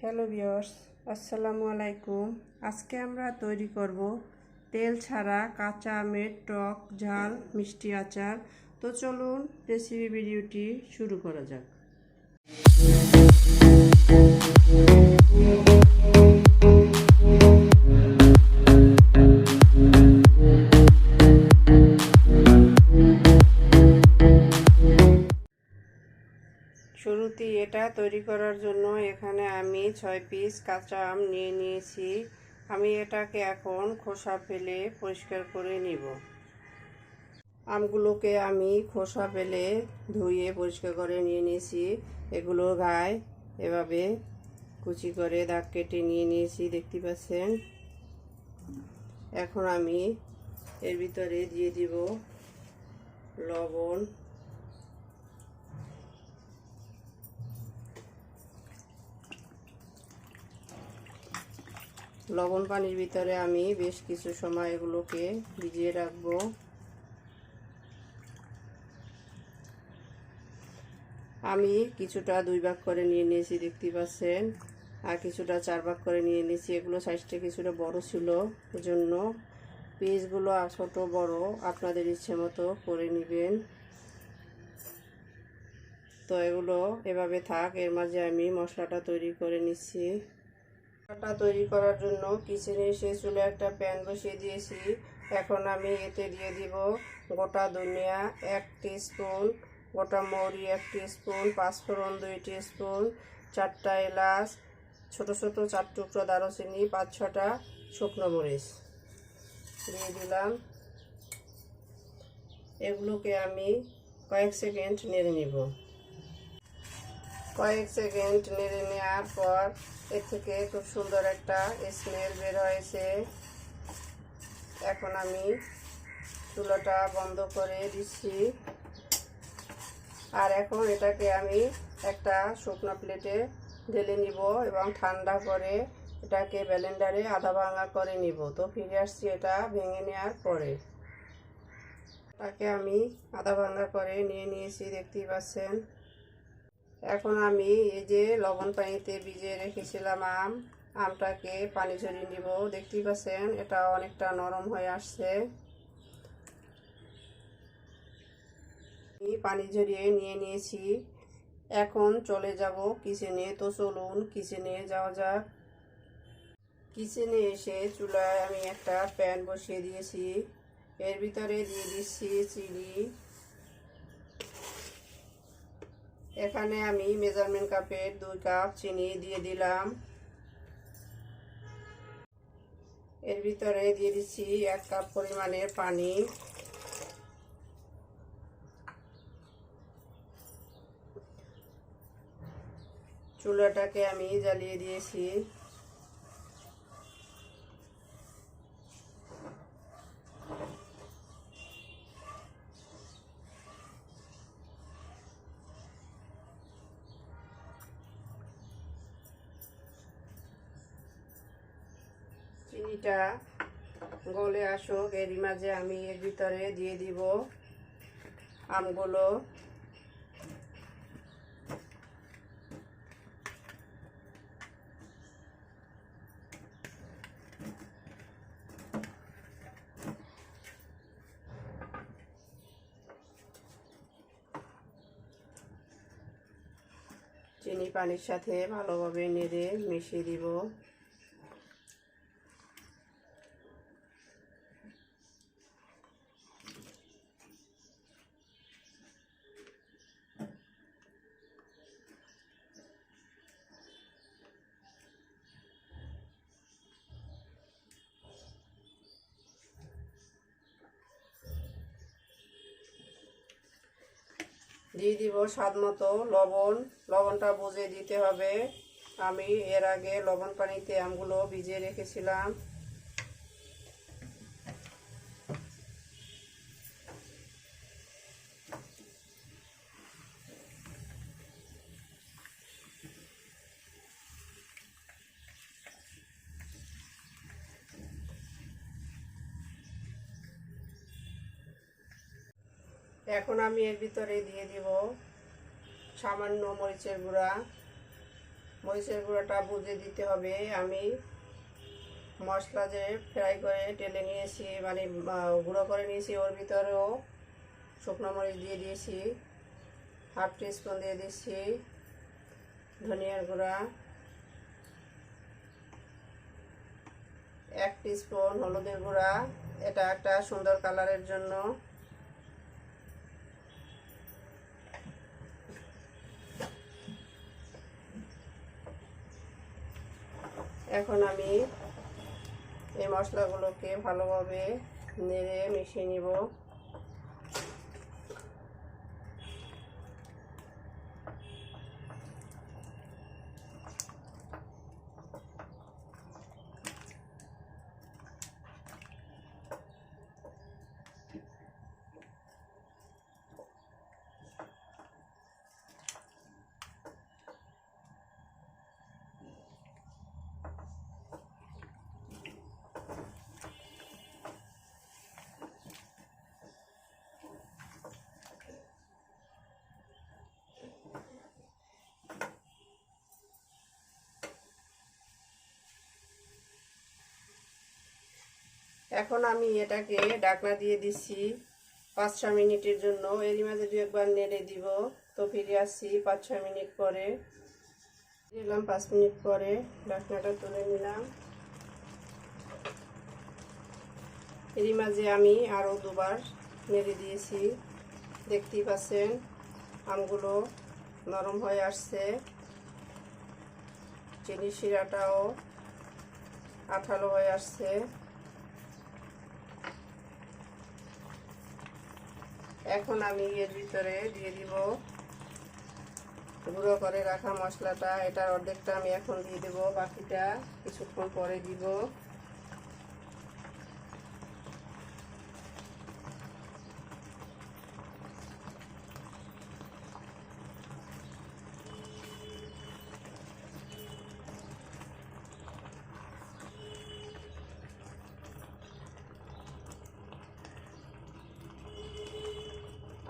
Hello viewers, আসসালামু আলাইকুম। আজকে আমরা তৈরি করব তেল ছাড়া কাঁচা আমের টক ঝাল মিষ্টি আচার। তো চলুন রেসিপি ভিডিওটি শুরু করা যাক। শুরুতেই এটা তৈরি করার জন্য এখানে আমি 6 পিস কাঁচা আম নিয়ে নিয়েছি। আমি এটাকে এখন খোসা ফেলে পরিষ্কার করে নিব। আমগুলোকে আমি খোসা ফেলে ধুয়ে পরিষ্কার করে নিয়ে নিয়েছি। এগুলো গায়ে এভাবে কুচি করে দাগ কেটে নিয়ে নিয়েছি, দেখতে পাচ্ছেন। এখন আমি এর ভিতরে দিয়ে দিব লবণ, লবণ পানির ভিতরে আমি বেশ কিছু সময় এগুলোকে ভিজিয়ে রাখবো। আমি কিছুটা 2 ভাগ করে নিয়ে নিয়েছি, দেখতে পাচ্ছেন, আর কিছুটা 4 ভাগ করে নিয়ে নিয়েছি। এগুলো সাইজটা কিছুটা বড় ছিল, এজন্য পিসগুলো ছোট বড় আপনাদের ইচ্ছে মতো করে নেবেন। তো এগুলো এভাবে থাক। এর মাঝে আমি মশলাটা তৈরি করে নিচ্ছি। মশলাটা তৈরি করার জন্য কিচেনে এসে চুলে একটা প্যান বসিয়ে দিয়েছি। এখন আমি এতে দিয়ে দিব গোটা ধনিয়া 1 টিস্পুন, গোটা মৌরি 1 টিস্পুন, পাঁচফোড়ন 2 টিস্পুন, 4টা এলাচ, ছোট ছোট 4 টুকরো দারুচিনি, 5-6টা শুকনো মরিচ দিয়ে দিলাম। এগুলোকে আমি কয়েক সেকেন্ড নেড়ে নিব। কয়েক সেকেন্ড নেড়ে নেওয়ার পর এর থেকে খুব সুন্দর একটা স্মেল বের হয়েছে। এখন আমি চুলাটা বন্ধ করে দিচ্ছি। আর এখন এটাকে আমি একটা শুকনো প্লেটে ঢেলে নিব এবং ঠান্ডা করে এটাকে ব্লেন্ডারে আধা ভাঙা করে নিব। তো ফিরে আসছি এটা ভেঙে নেওয়ার পরে। এটাকে আমি আধা ভাঙা করে নিয়ে নিয়েছি, দেখতেই পাচ্ছেন। এখন আমি এই যে লবণ পানিতে ভিজিয়ে রেখেছিলাম আমটাকে পানি ঝরিয়ে নিব। দেখতেই পাচ্ছেন এটা অনেকটা নরম হয়ে আসছে। আমি পানি ঝরিয়ে নিয়ে নিয়েছি। এখন চলে যাব কিচেনে। তো চলুন কিচেনে যাওয়া যাক। কিচেনে এসে চুলায় আমি একটা প্যান বসিয়ে দিয়েছি। এর ভিতরে দিয়ে দিচ্ছি চিনি। এখানে আমি মেজারমেন্ট কাপের 2 কাপ চিনি দিয়ে দিলাম। এর ভিতরে দিয়ে দিচ্ছি 1 কাপ পরিমাণের পানি। চুলাটাকে আমি জ্বালিয়ে দিয়েছি। চিনিটা গলে আসুক, এরই মাঝে আমি এর ভিতরে দিয়ে দিব আমগুলো। চিনি পানির সাথে ভালোভাবে নেড়ে মিশিয়ে দিব। দিয়ে দিব স্বাদ মতো লবণ। লবণটা বুঝে দিতে হবে। আমি এর আগে লবণ পানিতে আমগুলো ভিজিয়ে রেখেছিলাম। এখন আমি এর ভিতরে দিয়ে দিব সামান্য মরিচের গুঁড়া, মরিচের গুঁড়োটা বুঝে দিতে হবে। আমি মশলা যে ফ্রাই করে টেলে নিয়েছি, মানে গুঁড়ো করে নিয়েছি, ওর ভিতরেও শুকনো মরিচ দিয়ে দিয়েছি, হাফ টিস্পুন দিয়ে দিচ্ছি ধনিয়ার গুঁড়া, 1 টিস্পুন হলুদের গুঁড়া, এটা একটা সুন্দর কালারের জন্য। এখন আমি এই মশলাগুলোকে ভালোভাবে নেড়ে মিশিয়ে নিব। এখন আমি এটাকে ঢাকনা দিয়ে দিচ্ছি 5-6 মিনিটের জন্য। এরই মাঝে 2-1 নেড়ে দিব। তো ফিরে আসছি 5-6 মিনিট পরে। দিলাম 5 মিনিট পরে, ঢাকনাটা তুলে নিলাম। এরই মাঝে আমি আরও 2বার নেড়ে দিয়েছি। দেখতেই পাচ্ছেন আমগুলো নরম হয়ে আসছে, চিনি শিরাটাও আঠালো হয়ে আসছে। এখন আমি এর ভিতরে দিয়ে দিব গুঁড়ো করে রাখা মশলাটা। এটার অর্ধেকটা আমি এখন দিয়ে দেব, বাকিটা কিছুক্ষণ পরে দিব।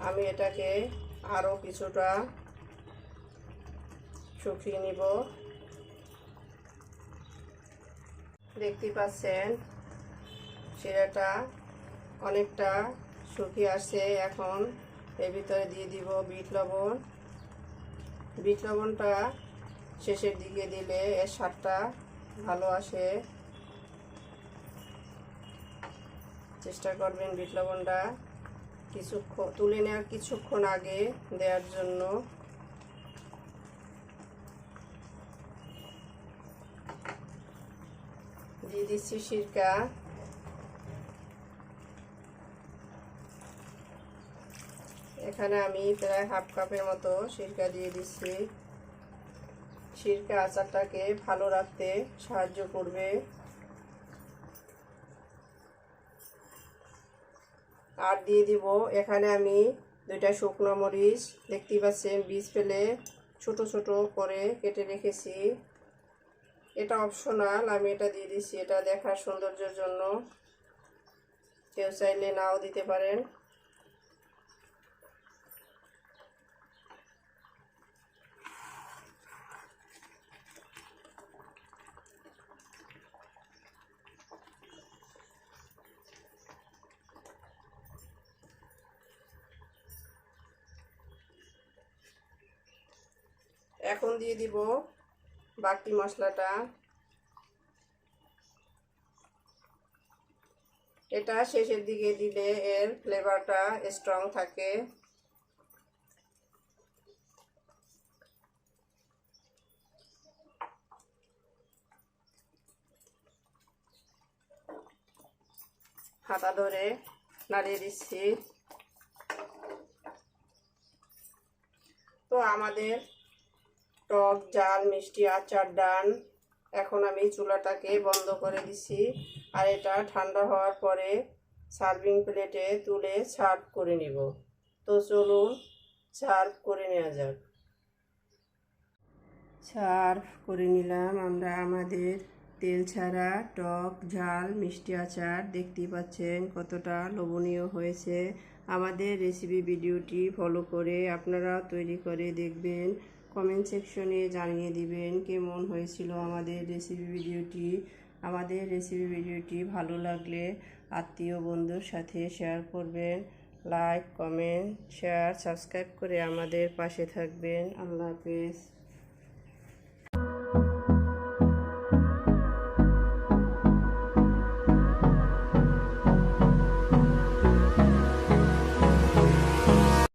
আমি এটাকে আরও কিছুটা শুকিয়ে নিব। দেখতেই পাচ্ছেন শিরাটা অনেকটা শুকিয়ে আসছে। এখন এর ভিতরে দিয়ে দিব বিট লবণ। বিট লবণটা শেষের দিকে দিলে এর স্বাদটা ভালো আসে। চেষ্টা করবেন বিট লবণটা কিছুক্ষণ তুলে নেওয়ার কিছুক্ষণ আগে দেওয়ার জন্য। দিয়ে দিচ্ছি সিরকা। এখানে আমি প্রায় হাফ কাপের মতো সিরকা দিয়ে দিচ্ছি। সিরকা আচারটাকে ভালো রাখতে সাহায্য করবে। আর দিয়ে দিব এখানে আমি 2টা শুকনো মরিচ, দেখতেই পাচ্ছেন বীজ ফেলে ছোট ছোট করে কেটে রেখেছি। এটা অপশনাল, আমি এটা দিয়ে দিচ্ছি, এটা দেখার সৌন্দর্যের জন্য। কেউ চাইলে নাও দিতে পারেন। এখন দিয়ে দিব বাকি মশলাটা। এটা শেষের দিকে দিলে এর ফ্লেভারটা স্ট্রং থাকে। হাতা ধরে নাড়িয়ে দিচ্ছি। তো আমাদের টক ঝাল মিষ্টি আচার ডান। এখন আমি চুলাটাকে বন্ধ করে দিচ্ছি। আর এটা ঠান্ডা হওয়ার পরে সার্ভিং প্লেটে তুলে সার্ভ করে নিব। তো চলুন সার্ভ করে নেওয়া যাক। সার্ভ করে নিলাম আমরা আমাদের তেল ছাড়া টক ঝাল মিষ্টি আচার। দেখতেই পাচ্ছেন কতটা লোভনীয় হয়েছে। আমাদের রেসিপি ভিডিওটি ফলো করে আপনারা তৈরি করে দেখবেন। কমেন্ট সেকশনে জানিয়ে দিবেন কেমন হয়েছিল আমাদের রেসিপি ভিডিওটি। আমাদের রেসিপি ভিডিওটি ভালো লাগলে আত্মীয় বন্ধুর সাথে শেয়ার করবেন। লাইক, কমেন্ট, শেয়ার, সাবস্ক্রাইব করে আমাদের পাশে থাকবেন। আল্লাহ হাফেজ।